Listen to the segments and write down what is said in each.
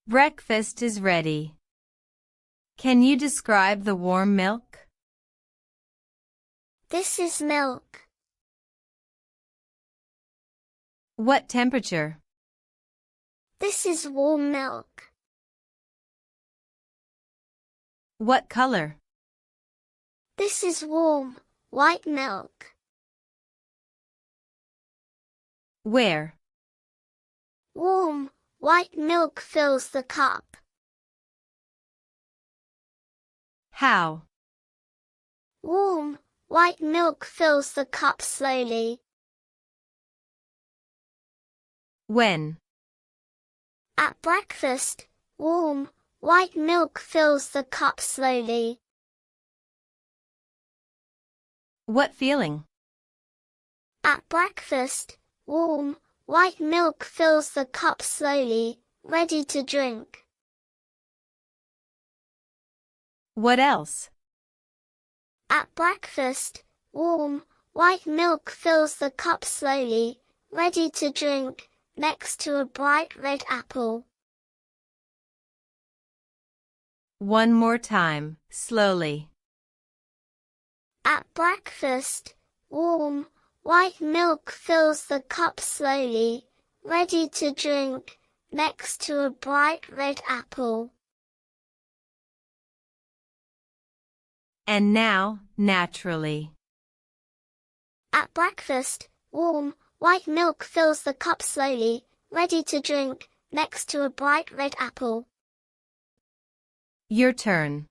Breakfast is ready. Can you describe the warm milk? This is milk. What temperature? This is warm milk. What color? This is warm, white milk. Where? Warm, white milk fills the cup. How? Warm, white milk fills the cup slowly. When? At breakfast, warm, white milk fills the cup slowly. What feeling? At breakfast, warm, white milk fills the cup slowly, ready to drink. What else? At breakfast, warm, white milk fills the cup slowly, ready to drink, next to a bright red apple. One more time, slowly. At breakfast, warm, white milk fills the cup slowly, ready to drink, next to a bright red apple. And now, naturally. At breakfast, warm, white milk fills the cup slowly, ready to drink, next to a bright red apple. Your turn.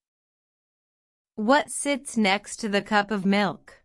What sits next to the cup of milk?